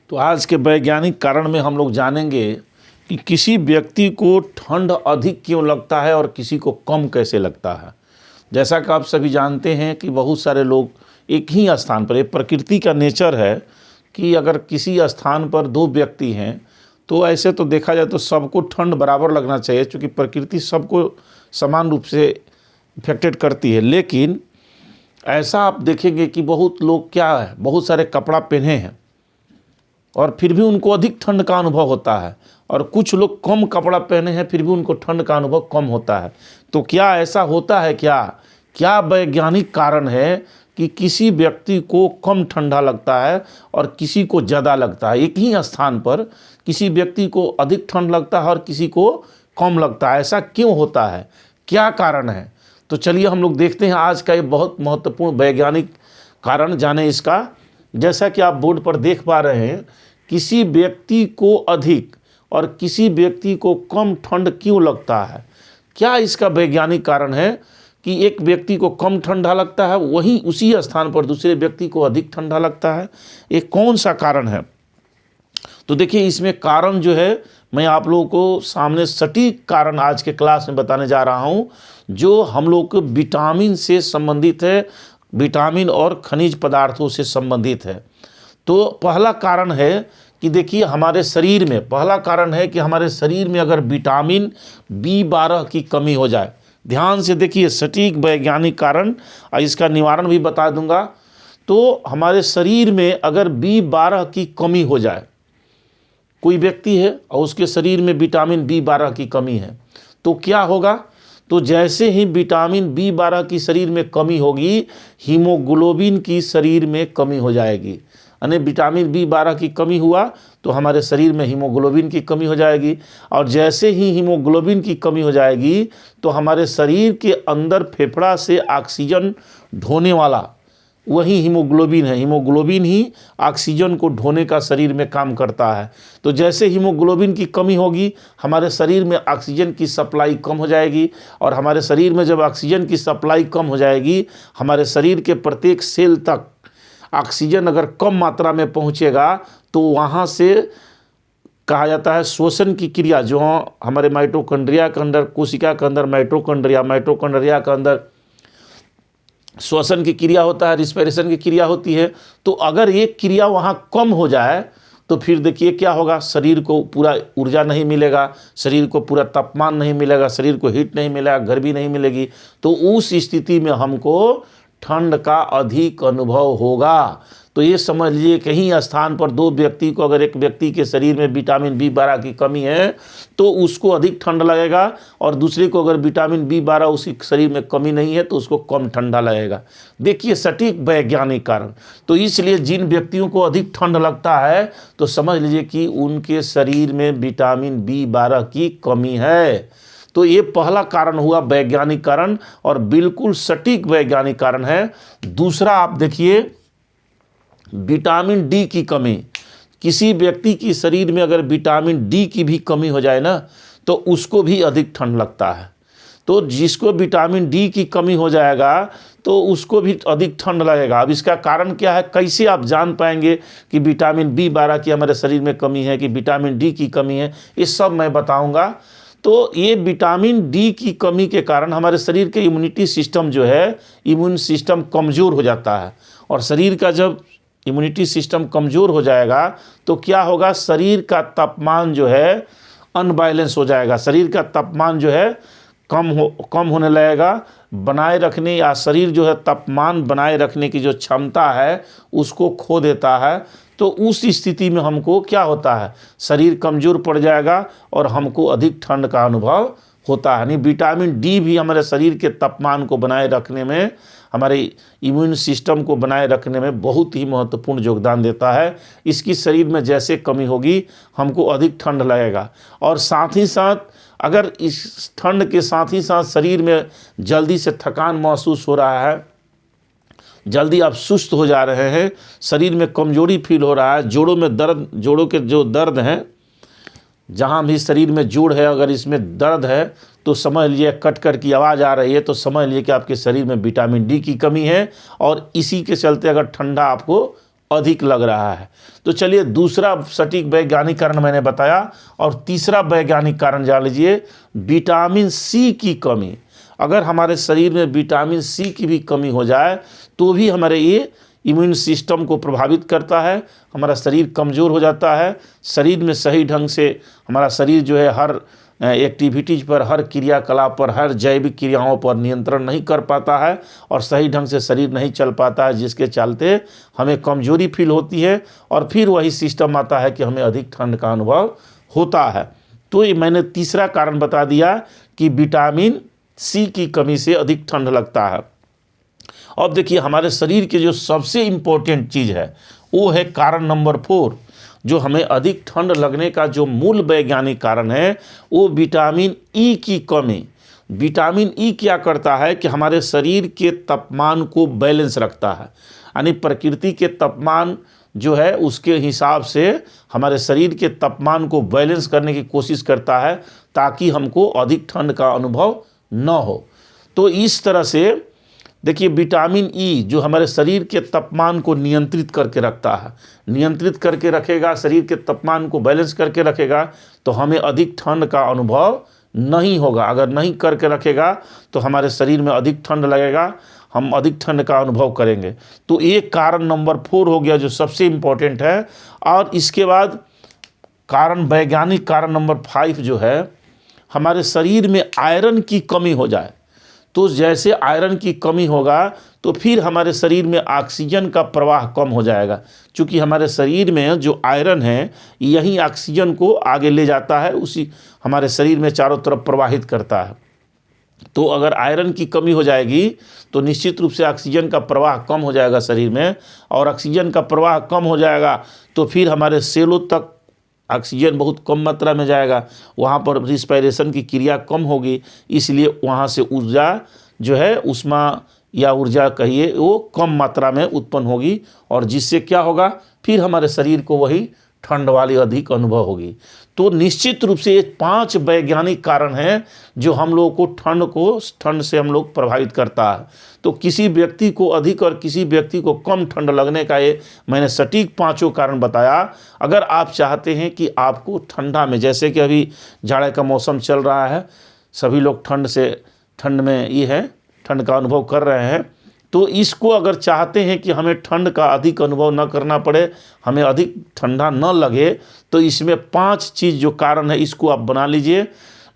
तो आज के वैज्ञानिक कारण में हम लोग जानेंगे कि किसी व्यक्ति को ठंड अधिक क्यों लगता है और किसी को कम कैसे लगता है। जैसा कि आप सभी जानते हैं कि बहुत सारे लोग एक ही स्थान पर, एक प्रकृति का नेचर है कि अगर किसी स्थान पर दो व्यक्ति हैं तो ऐसे तो देखा जाए तो सबको ठंड बराबर लगना चाहिए, क्योंकि प्रकृति सबको समान रूप से इफेक्टेड करती है। लेकिन ऐसा आप देखेंगे कि बहुत लोग क्या है, बहुत सारे कपड़ा पहने हैं और फिर भी उनको अधिक ठंड का अनुभव होता है, और कुछ लोग कम कपड़ा पहने हैं फिर भी उनको ठंड का अनुभव कम होता है। तो क्या ऐसा होता है? क्या वैज्ञानिक कारण है कि किसी व्यक्ति को कम ठंडा लगता है और किसी को ज़्यादा लगता है? एक ही स्थान पर किसी व्यक्ति को अधिक ठंड लगता है और किसी को कम लगता है। ऐसा क्यों होता है? क्या कारण है? तो चलिए हम लोग देखते हैं आज का ये बहुत महत्वपूर्ण वैज्ञानिक कारण, जाने इसका। जैसा कि आप बोर्ड पर देख पा रहे हैं, किसी व्यक्ति को अधिक और किसी व्यक्ति को कम ठंड क्यों लगता है? क्या इसका वैज्ञानिक कारण है कि एक व्यक्ति को कम ठंडा लगता है, वहीं उसी स्थान पर दूसरे व्यक्ति को अधिक ठंडा लगता है? ये कौन सा कारण है? तो देखिए, इसमें कारण जो है मैं आप लोगों को सामने सटीक कारण आज के क्लास में बताने जा रहा हूँ, जो हम लोग को विटामिन से संबंधित है, विटामिन और खनिज पदार्थों से संबंधित है। तो पहला कारण है कि देखिए हमारे शरीर में, पहला कारण है कि हमारे शरीर में अगर विटामिन B12 की कमी हो जाए। ध्यान से देखिए, सटीक वैज्ञानिक कारण, इसका निवारण भी बता दूंगा। तो हमारे शरीर में अगर B12 की कमी हो जाए, कोई व्यक्ति है और उसके शरीर में विटामिन B12 की कमी है, तो क्या होगा? तो जैसे ही विटामिन B12 की शरीर में कमी होगी, हीमोग्लोबिन की शरीर में कमी हो जाएगी। यानी विटामिन B12 की कमी हुआ तो हमारे शरीर में हीमोग्लोबिन की कमी हो जाएगी, और जैसे ही हीमोग्लोबिन की कमी हो जाएगी तो हमारे शरीर के अंदर फेफड़ा से ऑक्सीजन ढोने वाला वही हीमोग्लोबिन है। हीमोग्लोबिन ही ऑक्सीजन को ढोने का शरीर में काम करता है। तो जैसे हीमोग्लोबिन की कमी होगी, हमारे शरीर में ऑक्सीजन की सप्लाई कम हो जाएगी, और हमारे शरीर में जब ऑक्सीजन की सप्लाई कम हो जाएगी, हमारे शरीर के प्रत्येक सेल तक ऑक्सीजन अगर कम मात्रा में पहुंचेगा तो वहाँ से कहा जाता है श्वसन की क्रिया, जो हमारे माइटोकॉन्ड्रिया के अंदर, कोशिका के अंदर माइटोकॉन्ड्रिया के अंदर श्वसन की क्रिया होता है, रिस्पिरेशन की क्रिया होती है। तो अगर एक क्रिया वहाँ कम हो जाए तो फिर देखिए क्या होगा, शरीर को पूरा ऊर्जा नहीं मिलेगा, शरीर को पूरा तापमान नहीं मिलेगा, शरीर को हीट नहीं मिलेगा, गर्मी नहीं मिलेगी। तो उस स्थिति में हमको ठंड का अधिक अनुभव होगा। तो ये समझ लीजिए, कहीं स्थान पर दो व्यक्ति को, अगर एक व्यक्ति के शरीर में विटामिन B12 की कमी है तो उसको अधिक ठंड लगेगा, और दूसरे को अगर विटामिन B12 उसकी शरीर में कमी नहीं है तो उसको कम ठंडा लगेगा। देखिए सटीक वैज्ञानिक कारण। तो इसलिए जिन व्यक्तियों को अधिक ठंड लगता है तो समझ लीजिए कि उनके शरीर में विटामिन B12 की कमी है। तो ये पहला कारण हुआ वैज्ञानिक कारण, और बिल्कुल सटीक वैज्ञानिक कारण है। दूसरा आप देखिए, विटामिन D की कमी। किसी व्यक्ति की शरीर में अगर विटामिन D की भी कमी हो जाए ना, तो उसको भी अधिक ठंड लगता है। तो जिसको विटामिन D की कमी हो जाएगा तो उसको भी अधिक ठंड लगेगा। अब इसका कारण क्या है, कैसे आप जान पाएंगे कि विटामिन B12 की हमारे शरीर में कमी है कि विटामिन D की कमी है, ये सब मैं बताऊंगा। तो ये विटामिन D की कमी के कारण हमारे शरीर के इम्यूनिटी सिस्टम जो है, इम्यून सिस्टम कमज़ोर हो जाता है, और शरीर का जब इम्यूनिटी सिस्टम कमज़ोर हो जाएगा तो क्या होगा, शरीर का तापमान जो है अनबैलेंस हो जाएगा। शरीर का तापमान जो है कम होने लगेगा, बनाए रखने, या शरीर जो है तापमान बनाए रखने की जो क्षमता है उसको खो देता है। तो उस स्थिति में हमको क्या होता है, शरीर कमज़ोर पड़ जाएगा और हमको अधिक ठंड का अनुभव होता है। यानी विटामिन D भी हमारे शरीर के तापमान को बनाए रखने में, हमारे इम्यून सिस्टम को बनाए रखने में बहुत ही महत्वपूर्ण योगदान देता है। इसकी शरीर में जैसे कमी होगी हमको अधिक ठंड लगेगा, और साथ ही साथ अगर इस ठंड के साथ ही साथ शरीर में जल्दी से थकान महसूस हो रहा है, जल्दी आप सुस्त हो जा रहे हैं, शरीर में कमजोरी फील हो रहा है, जोड़ों में दर्द, जोड़ों के जो दर्द हैं, जहाँ भी शरीर में जोड़ है अगर इसमें दर्द है तो समझ लीजिए, कट कट की आवाज़ आ रही है तो समझ लीजिए कि आपके शरीर में विटामिन D की कमी है, और इसी के चलते अगर ठंडा आपको अधिक लग रहा है। तो चलिए दूसरा सटीक वैज्ञानिक कारण मैंने बताया, और तीसरा वैज्ञानिक कारण जान लीजिए, विटामिन सी की कमी। अगर हमारे शरीर में विटामिन सी की भी कमी हो जाए तो भी हमारे ये इम्यून सिस्टम को प्रभावित करता है, हमारा शरीर कमज़ोर हो जाता है, शरीर में सही ढंग से हमारा शरीर जो है हर एक्टिविटीज़ पर, हर क्रियाकलाप पर, हर जैविक क्रियाओं पर नियंत्रण नहीं कर पाता है और सही ढंग से शरीर नहीं चल पाता है, जिसके चलते हमें कमजोरी फील होती है और फिर वही सिस्टम आता है कि हमें अधिक ठंड का अनुभव होता है। तो ये मैंने तीसरा कारण बता दिया कि विटामिन सी की कमी से अधिक ठंड लगता है। अब देखिए हमारे शरीर के जो सबसे इम्पोर्टेंट चीज़ है वो है कारण नंबर 4, जो हमें अधिक ठंड लगने का जो मूल वैज्ञानिक कारण है वो विटामिन ई की कमी। विटामिन ई क्या करता है कि हमारे शरीर के तापमान को बैलेंस रखता है, यानी प्रकृति के तापमान जो है उसके हिसाब से हमारे शरीर के तापमान को बैलेंस करने की कोशिश करता है ताकि हमको अधिक ठंड का अनुभव न हो। तो इस तरह से देखिए विटामिन ई जो हमारे शरीर के तापमान को नियंत्रित करके रखता है, नियंत्रित करके रखेगा, शरीर के तापमान को बैलेंस करके रखेगा, तो हमें अधिक ठंड का अनुभव नहीं होगा। अगर नहीं करके रखेगा तो हमारे शरीर में अधिक ठंड लगेगा, हम अधिक ठंड का अनुभव करेंगे। तो ये कारण नंबर 4 हो गया जो सबसे इम्पोर्टेंट है। और इसके बाद कारण वैज्ञानिक कारण नंबर 5 जो है, हमारे शरीर में आयरन की कमी हो जाए। तो जैसे आयरन की कमी होगा तो फिर हमारे शरीर में ऑक्सीजन का प्रवाह कम हो जाएगा, क्योंकि हमारे शरीर में जो आयरन है यही ऑक्सीजन को आगे ले जाता है, उसी हमारे शरीर में चारों तरफ प्रवाहित करता है। तो अगर आयरन की कमी हो जाएगी तो निश्चित रूप से ऑक्सीजन का प्रवाह कम हो जाएगा शरीर में, और ऑक्सीजन का प्रवाह कम हो जाएगा तो फिर हमारे सेलों तक ऑक्सीजन बहुत कम मात्रा में जाएगा, वहाँ पर रिस्पायरेशन की क्रिया कम होगी, इसलिए वहाँ से ऊर्जा जो है ऊष्मा या ऊर्जा कहिए वो कम मात्रा में उत्पन्न होगी, और जिससे क्या होगा फिर हमारे शरीर को वही ठंड वाली अधिक अनुभव होगी। तो निश्चित रूप से ये 5 वैज्ञानिक कारण हैं जो हम लोगों को ठंड से हम लोग प्रभावित करता है। तो किसी व्यक्ति को अधिक और किसी व्यक्ति को कम ठंड लगने का ये मैंने सटीक 5 कारण बताया। अगर आप चाहते हैं कि आपको ठंडा में, जैसे कि अभी जाड़े का मौसम चल रहा है, सभी लोग ठंड में ये है ठंड का अनुभव कर रहे हैं, तो इसको अगर चाहते हैं कि हमें ठंड का अधिक अनुभव न करना पड़े, हमें अधिक ठंडा न लगे, तो इसमें 5 चीज़ जो कारण है इसको आप बना लीजिए।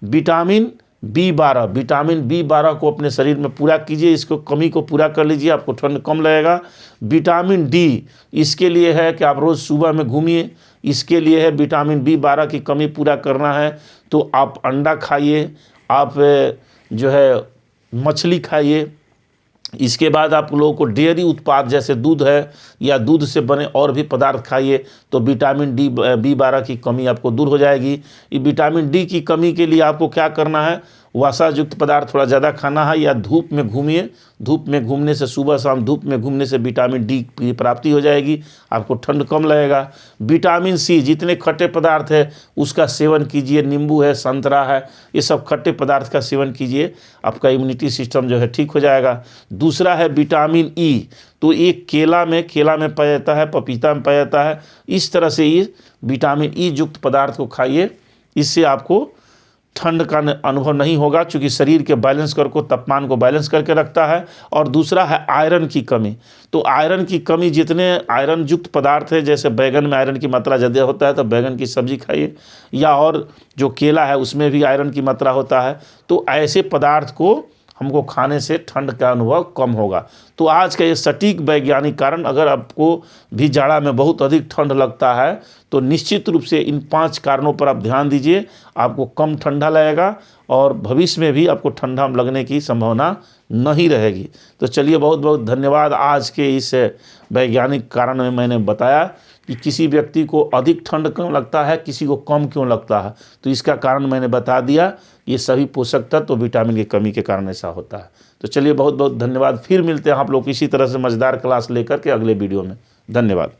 विटामिन B12 को अपने शरीर में पूरा कीजिए, इसको कमी को पूरा कर लीजिए, आपको ठंड कम लगेगा। विटामिन डी, इसके लिए है कि आप रोज़ सुबह में घूमिए, इसके लिए है विटामिन B12 की कमी पूरा करना है तो आप अंडा खाइए, आप जो है मछली खाइए। इसके बाद आप लोगों को डेयरी उत्पाद जैसे दूध है या दूध से बने और भी पदार्थ खाइए, तो विटामिन B12 की कमी आपको दूर हो जाएगी। ये विटामिन डी की कमी के लिए आपको क्या करना है, वसा युक्त पदार्थ थोड़ा ज़्यादा खाना है या धूप में घूमिए। धूप में घूमने से, सुबह शाम धूप में घूमने से विटामिन डी की प्राप्ति हो जाएगी, आपको ठंड कम लगेगा। विटामिन सी, जितने खट्टे पदार्थ है उसका सेवन कीजिए, नींबू है, संतरा है, ये सब खट्टे पदार्थ का सेवन कीजिए, आपका इम्यूनिटी सिस्टम जो है ठीक हो जाएगा। दूसरा है विटामिन ई, तो ये केला में पाया जाता है, पपीता में पाया जाता है। इस तरह से ये विटामिन ई युक्त पदार्थ को खाइए, इससे आपको ठंड का अनुभव नहीं होगा, क्योंकि शरीर के बैलेंस को, तापमान को बैलेंस करके रखता है। और दूसरा है आयरन की कमी, तो आयरन की कमी, जितने आयरन युक्त पदार्थ है, जैसे बैगन में आयरन की मात्रा ज़्यादा होता है तो बैगन की सब्जी खाइए, या और जो केला है उसमें भी आयरन की मात्रा होता है, तो ऐसे पदार्थ को हमको खाने से ठंड का अनुभव कम होगा। तो आज का ये सटीक वैज्ञानिक कारण, अगर आपको भी जाड़ा में बहुत अधिक ठंड लगता है तो निश्चित रूप से इन 5 कारणों पर आप ध्यान दीजिए, आपको कम ठंडा लगेगा और भविष्य में भी आपको ठंडा लगने की संभावना नहीं रहेगी। तो चलिए, बहुत बहुत धन्यवाद। आज के इस वैज्ञानिक कारण में मैंने बताया कि किसी व्यक्ति को अधिक ठंड क्यों लगता है, किसी को कम क्यों लगता है, तो इसका कारण मैंने बता दिया। ये सभी पोषक तत्व तो विटामिन की कमी के कारण ऐसा होता है। तो चलिए, बहुत बहुत धन्यवाद। फिर मिलते हैं आप लोग इसी तरह से मज़ेदार क्लास लेकर के अगले वीडियो में। धन्यवाद।